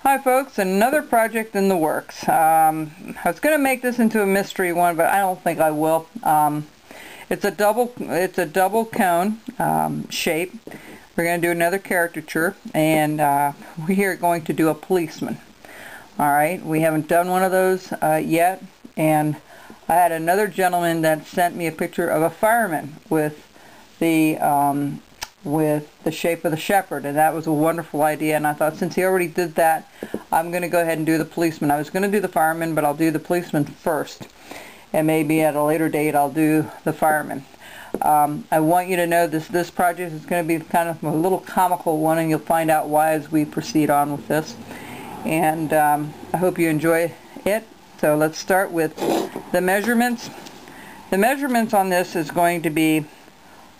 Hi folks, another project in the works. I was going to make this into a mystery one, but I don't think I will. It's a double cone shape. We're going to do another caricature, and we are going to do a policeman. Alright, we haven't done one of those yet, and I had another gentleman that sent me a picture of a fireman with the shape of the shepherd, and that was a wonderful idea, and I thought since he already did that, I'm going to go ahead and do the policeman. I was going to do the fireman, but I'll do the policeman first, and maybe at a later date I'll do the fireman. I want you to know this project is going to be kind of a little comical one, and you'll find out why as we proceed on with this, and I hope you enjoy it. So let's start with the measurements. The measurements on this is going to be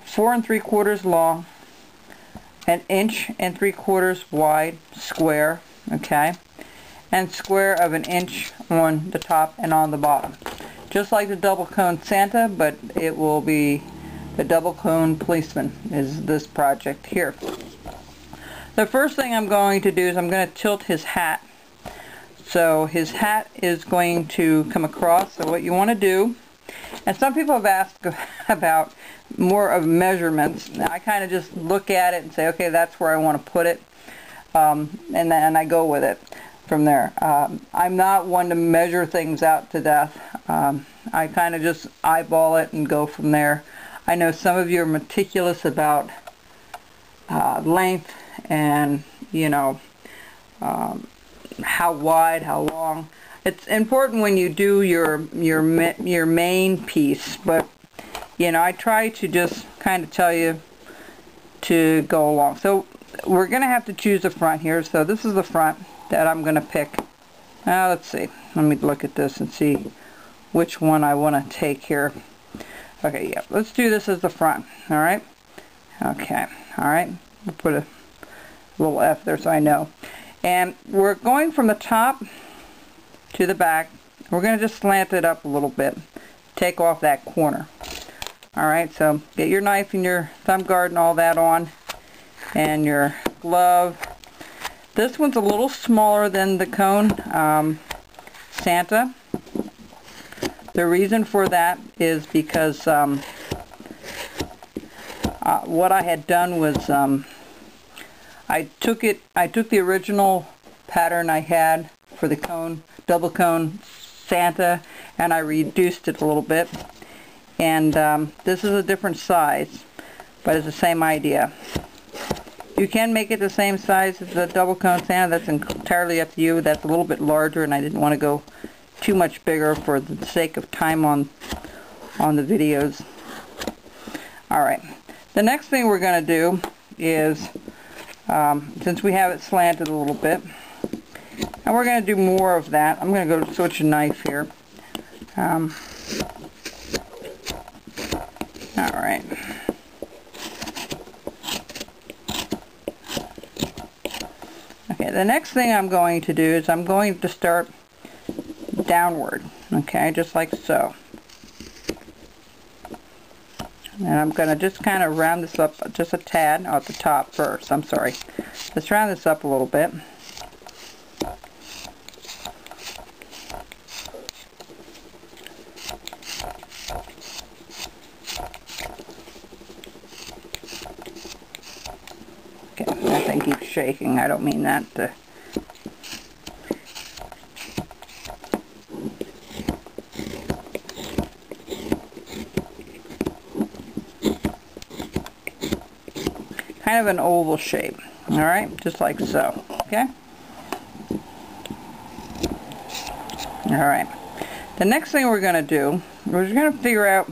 4 3/4 long, 1 3/4 inch wide, square, okay, and square of 1 inch on the top and on the bottom. Just like the double cone Santa, but it will be the double cone policeman is this project here. The first thing I'm going to do is I'm going to tilt his hat. So his hat is going to come across. So what you want to do, and some people have asked about more of measurements. I kind of just look at it and say, okay, that's where I want to put it, and then I go with it from there. I'm not one to measure things out to death. I kind of just eyeball it and go from there. I know some of you are meticulous about length and, you know, how wide, how long. It's important when you do your main piece, but you know, I try to just kind of tell you to go along. So we're going to have to choose the front here. So this is the front that I'm going to pick. Now let's see. Let me look at this and see which one I want to take here. Okay, yeah, let's do this as the front. All right. Okay. All right. We'll put a little F there so I know. And we're going from the top to the back. We're going to just slant it up a little bit. Take off that corner. Alright, so get your knife and your thumb guard and all that on, and your glove. This one's a little smaller than the cone Santa. The reason for that is because what I had done was I took the original pattern I had for the cone, double cone Santa, and I reduced it a little bit. And this is a different size, but it's the same idea. You can make it the same size as the double cone Santa. That's entirely up to you. That's a little bit larger, and I didn't want to go too much bigger for the sake of time on the videos. Alright, the next thing we're going to do is, since we have it slanted a little bit, and we're going to do more of that. I'm going to go switch a knife here. Alright. Okay, the next thing I'm going to do is I'm going to start downward. Okay, just like so. And I'm going to just kind of round this up just a tad at the top first. I'm sorry. Let's round this up a little bit. That thing keeps shaking. I don't mean that to... kind of an oval shape. Alright, just like so. Okay? Alright. The next thing we're going to do, we're going to figure out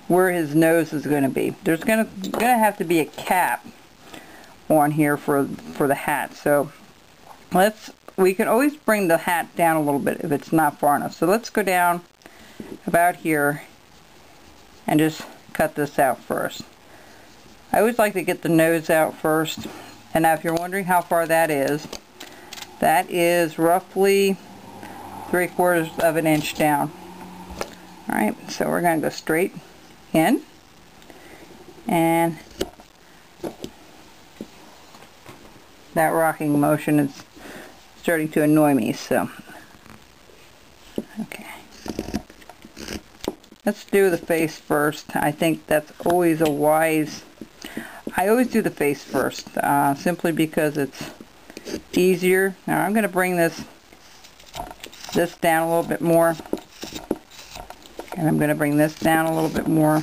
where his nose is going to be. There's going to have to be a cap on here for the hat. So we can always bring the hat down a little bit if it's not far enough. So let's go down about here and just cut this out first. I always like to get the nose out first. And now if you're wondering how far that is roughly 3/4 of an inch down. Alright, so we're going to go straight in, and that rocking motion is starting to annoy me, so. Okay. Let's do the face first. I think that's always a wise... I always do the face first, simply because it's easier. Now I'm going to bring this down a little bit more. And I'm going to bring this down a little bit more.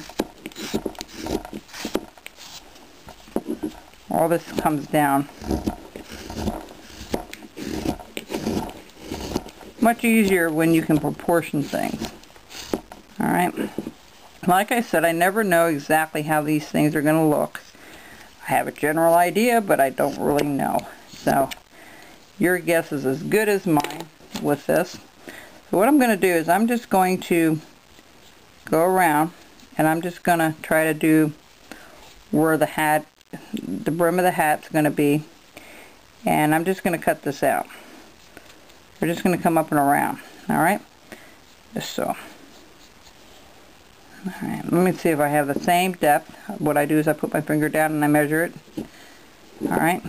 All this comes down. Much easier when you can proportion things. Alright. Like I said, I never know exactly how these things are going to look. I have a general idea, but I don't really know. So, your guess is as good as mine with this. So what I'm going to do is I'm just going to go around, and I'm just going to try to do where the brim of the hat's going to be. And I'm just going to cut this out. We're just going to come up and around. Alright? Just so. Alright, let me see if I have the same depth. What I do is I put my finger down and I measure it. Alright.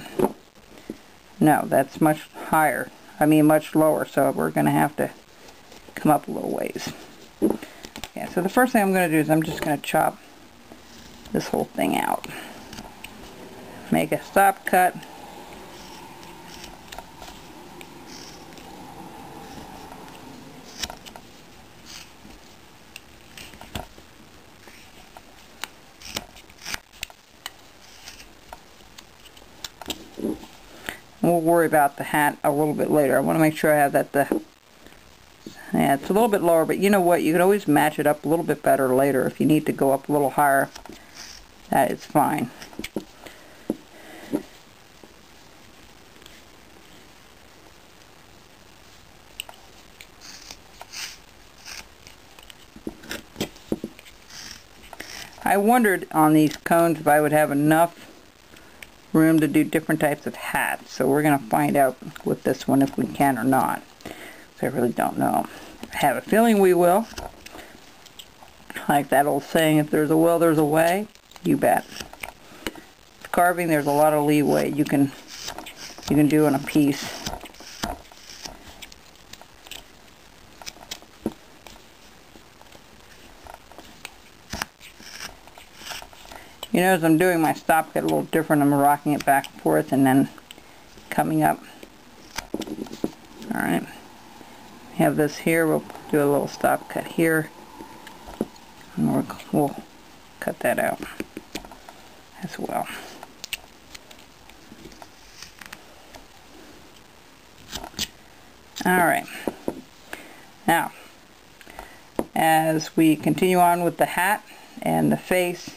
No, that's much higher. I mean much lower, so we're going to have to come up a little ways. Okay, so the first thing I'm going to do is I'm just going to chop this whole thing out. Make a stop cut. We'll worry about the hat a little bit later. I want to make sure I have that yeah, it's a little bit lower, but you know what? You can always match it up a little bit better later if you need to go up a little higher. That is fine. I wondered on these cones if I would have enough room to do different types of hats, so we're going to find out with this one if we can or not. So I really don't know. I have a feeling we will. Like that old saying, if there's a will, there's a way. You bet. With carving, there's a lot of leeway you can do in a piece. You know, as I'm doing my stop cut a little different, I'm rocking it back and forth and then coming up. Alright. Have this here, we'll do a little stop cut here. And we'll cut that out as well. Alright. Now, as we continue on with the hat and the face,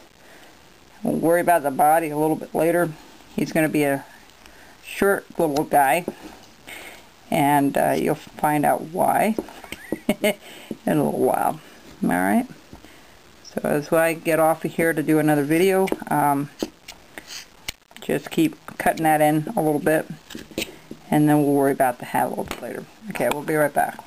we'll worry about the body a little bit later. He's going to be a short little guy, and you'll find out why in a little while. Alright, so as I get off of here to do another video, just keep cutting that in a little bit, and then we'll worry about the hat a little bit later. Okay, we'll be right back.